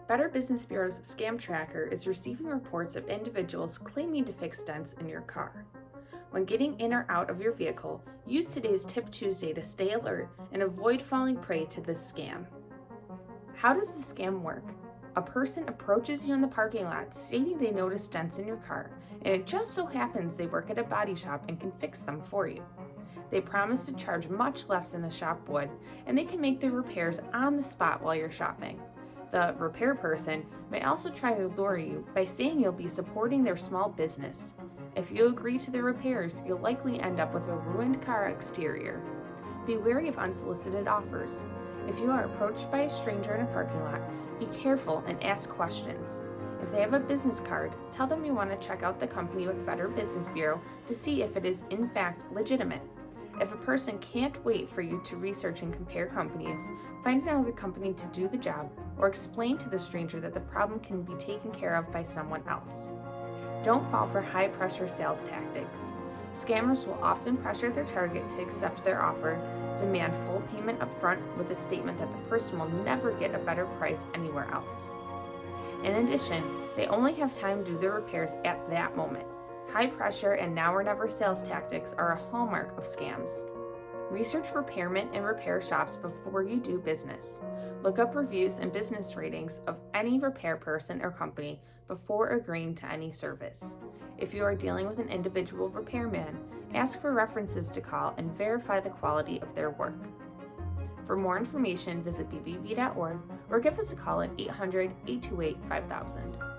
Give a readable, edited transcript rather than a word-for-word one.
Better Business Bureau's Scam Tracker is receiving reports of individuals claiming to fix dents in your car. When getting in or out of your vehicle, use today's Tip Tuesday to stay alert and avoid falling prey to this scam. How does the scam work? A person approaches you in the parking lot stating they noticed dents in your car, and it just so happens they work at a body shop and can fix them for you. They promise to charge much less than a shop would, and they can make the repairs on the spot while you're shopping. The repair person may also try to lure you by saying you'll be supporting their small business. If you agree to the repairs, you'll likely end up with a ruined car exterior. Be wary of unsolicited offers. If you are approached by a stranger in a parking lot, be careful and ask questions. If they have a business card, tell them you want to check out the company with Better Business Bureau to see if it is in fact legitimate. If a person can't wait for you to research and compare companies, find another company to do the job, or explain to the stranger that the problem can be taken care of by someone else. Don't fall for high-pressure sales tactics. Scammers will often pressure their target to accept their offer, demand full payment up front with a statement that the person will never get a better price anywhere else. In addition, they only have time to do the repairs at that moment. High pressure and now or never sales tactics are a hallmark of scams. Research repairment and repair shops before you do business. Look up reviews and business ratings of any repair person or company before agreeing to any service. If you are dealing with an individual repairman, ask for references to call and verify the quality of their work. For more information, visit bbb.org or give us a call at 800-828-5000.